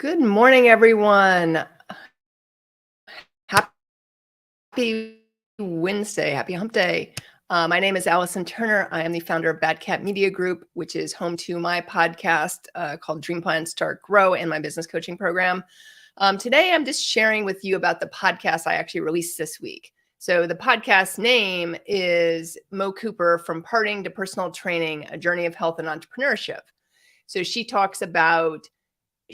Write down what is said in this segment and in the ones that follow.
Good morning, everyone. Happy Wednesday. Happy hump day. My name is Allison Turner. I am the founder of Bad Cat Media Group, which is home to my podcast called Dream Plan Start Grow and my business coaching program. Today, I'm just sharing with you about the podcast I actually released this week. So the podcast name is Mo Cooper, From Partying to Personal Training, A Journey of Health and Entrepreneurship. So she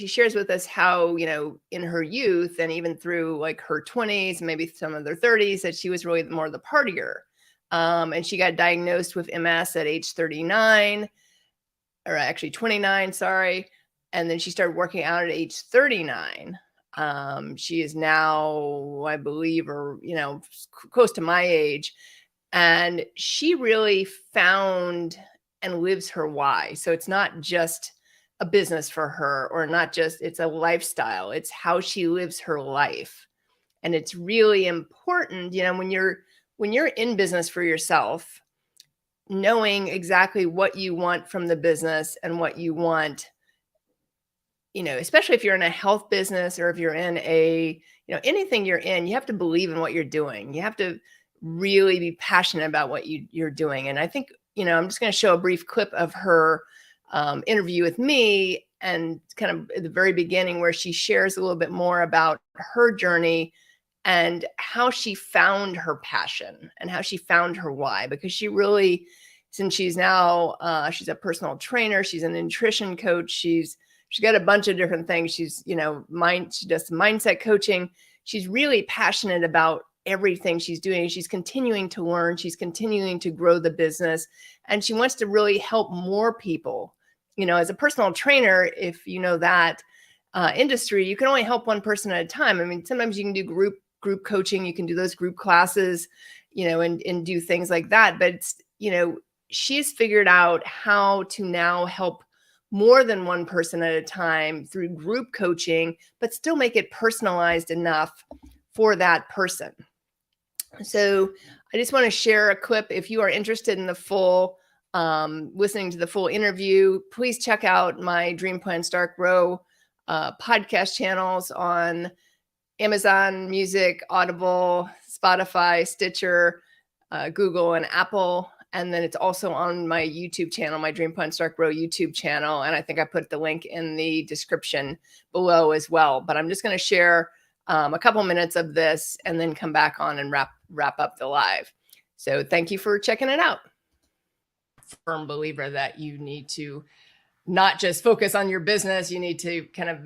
shares with us how, in her youth and even through like her 20s, maybe some of their 30s, that she was really more the partier. And she got diagnosed with MS at age 39, or actually 29, sorry. And then she started working out at age 39. She is now, I believe, or, close to my age. And she really found and lives her why. So it's not just a business for her, or not just, it's a lifestyle. It's how she lives her life. And it's really important, when you're in business for yourself, knowing exactly what you want from the business and what you want, especially if you're in a health business, or if you're in anything you're in, you have to believe in what you're doing. You have to really be passionate about what you're doing. And I think, I'm just going to show a brief clip of her interview with me, and kind of at the very beginning, where she shares a little bit more about her journey and how she found her passion and how she found her why. Because she really, since she's now, she's a personal trainer, she's a nutrition coach, she's got a bunch of different things. She's, she does mindset coaching. She's really passionate about everything she's doing. She's continuing to learn. She's continuing to grow the business. And she wants to really help more people. As a personal trainer, if you know that industry, you can only help one person at a time. I mean, sometimes you can do group coaching. You can do those group classes, and do things like that. But it's, she's figured out how to now help more than one person at a time through group coaching, but still make it personalized enough for that person. So I just want to share a clip. If you are interested in the full, listening to the full interview, please check out my Dream Plan Start Grow podcast channels on Amazon Music, Audible, Spotify, Stitcher, Google, and Apple. And then it's also on my YouTube channel, my Dream Plan Start Grow YouTube channel. And I think I put the link in the description below as well. But I'm just going to share a couple minutes of this and then come back on and wrap up the live. So thank you for checking it out. Firm believer that you need to not just focus on your business, you need to kind of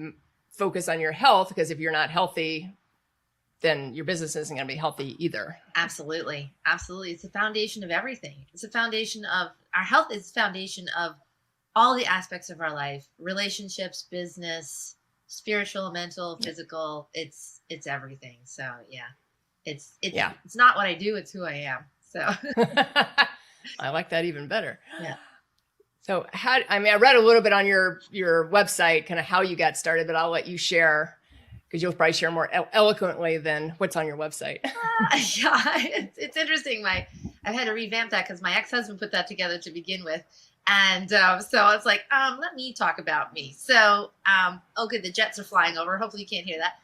focus on your health, because if you're not healthy, then your business isn't going to be healthy either. Absolutely. Absolutely. It's the foundation of everything. It's the foundation of our health, is the foundation of all the aspects of our life: relationships, business, spiritual, mental, physical. It's everything. So yeah, it's not what I do, it's who I am. So I like that even better. Yeah. So I read a little bit on your website, kind of how you got started, but I'll let you share, because you'll probably share more eloquently than what's on your website. Yeah, it's interesting. I've had to revamp that because my ex-husband put that together to begin with. And so I was like, let me talk about me. So, good, the jets are flying over. Hopefully you can't hear that.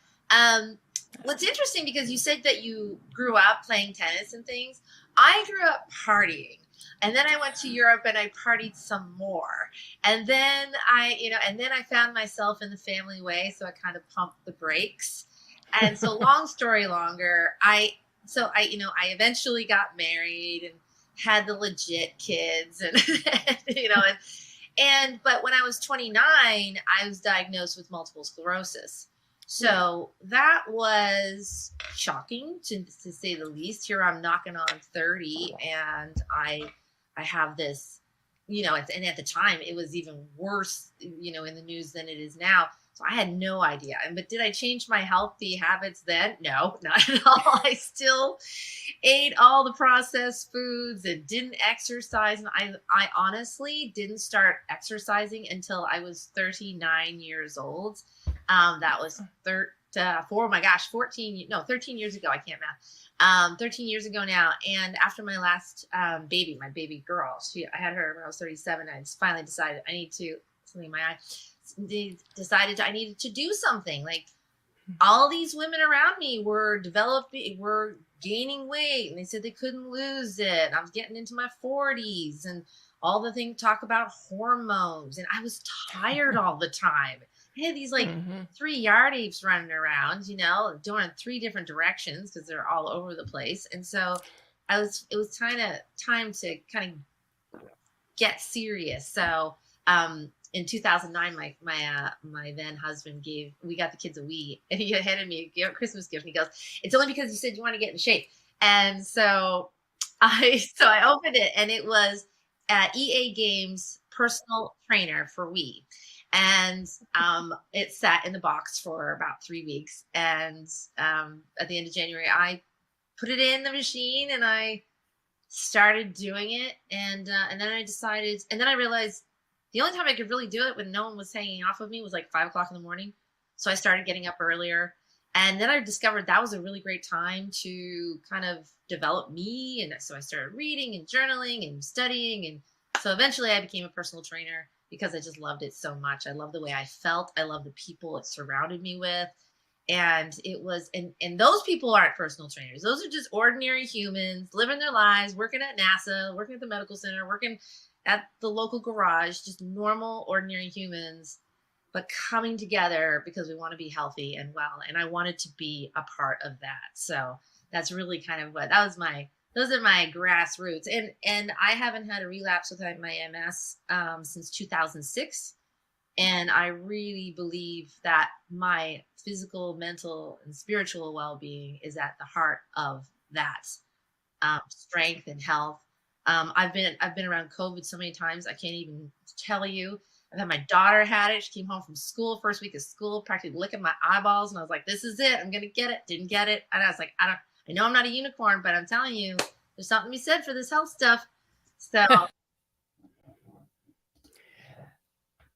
What's interesting, because you said that you grew up playing tennis and things. I grew up partying. And then I went to Europe and I partied some more. And then I found myself in the family way. So I kind of pumped the brakes. And so long story longer, I eventually got married and had the legit kids, and but when I was 29, I was diagnosed with multiple sclerosis. So that was shocking, to say the least. Here I'm knocking on 30, and I have this, and at the time it was even worse, in the news than it is now. So I had no idea. But did I change my healthy habits then? No, not at all. I still ate all the processed foods and didn't exercise. And I honestly didn't start exercising until I was 39 years old. That was 13 years ago. I can't math. 13 years ago now. And after my last baby, my baby girl, I had her when I was 37. I just finally decided I need to something in my eye. They decided I needed to do something. Like all these women around me were gaining weight, and they said they couldn't lose it. I was getting into my 40s, and all the things talk about hormones, and I was tired all the time. I had these like 3 yard apes running around, doing in 3 different directions because they're all over the place. And so it was time to kind of get serious. So in 2009, my then husband we got the kids a Wii, and he handed me a Christmas gift. And he goes, "It's only because you said you want to get in shape." And so I opened it, and it was EA Games personal trainer for Wii. And it sat in the box for about 3 weeks. And at the end of January, I put it in the machine, and I started doing it. And then I realized the only time I could really do it when no one was hanging off of me was like 5 o'clock in the morning. So I started getting up earlier. And then I discovered that was a really great time to kind of develop me. And so I started reading and journaling and studying. And so eventually I became a personal trainer because I just loved it so much. I love the way I felt. I love the people it surrounded me with. And it was, and those people aren't personal trainers. Those are just ordinary humans living their lives, working at NASA, working at the medical center, working at the local garage, just normal, ordinary humans, but coming together because we want to be healthy and well. And I wanted to be a part of that. So that's really kind of those are my grassroots. And I haven't had a relapse with my MS since 2006. And I really believe that my physical, mental, and spiritual well-being is at the heart of that strength and health. I've been around COVID so many times I can't even tell you. I've had my daughter had it. She came home from school, first week of school, practically licking my eyeballs, and I was like, "This is it. I'm gonna get it." Didn't get it, and I was like, "I know I'm not a unicorn, but I'm telling you, there's something to be said for this health stuff."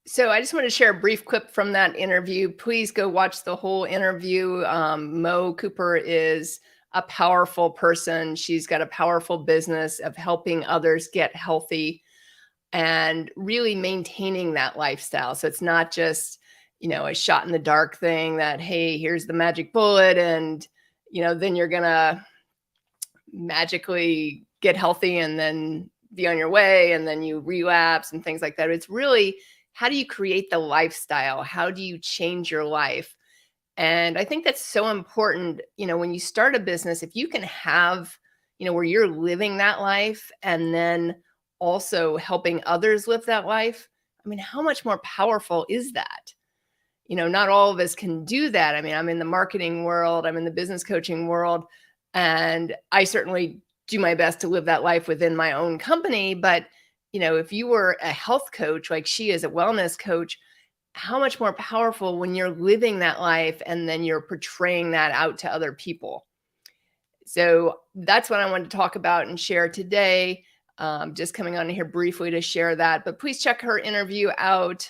So I just want to share a brief clip from that interview. Please go watch the whole interview. Mo Cooper is a powerful person. She's got a powerful business of helping others get healthy and really maintaining that lifestyle. So it's not just, a shot in the dark thing that, hey, here's the magic bullet, and, then you're going to magically get healthy and then be on your way, and then you relapse and things like that. It's really, how do you create the lifestyle? How do you change your life? And I think that's so important. When you start a business, if you can have, where you're living that life and then also helping others live that life, I mean, how much more powerful is that? Not all of us can do that. I mean, I'm in the marketing world, I'm in the business coaching world, and I certainly do my best to live that life within my own company. But, if you were a health coach, like she is a wellness coach, how much more powerful when you're living that life and then you're portraying that out to other people. So that's what I wanted to talk about and share today. Just coming on here briefly to share that, but please check her interview out.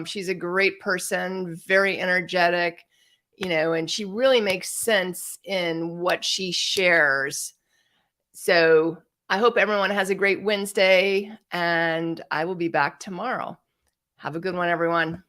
She's a great person, very energetic, and she really makes sense in what she shares. So I hope everyone has a great Wednesday, and I will be back tomorrow. Have a good one, everyone.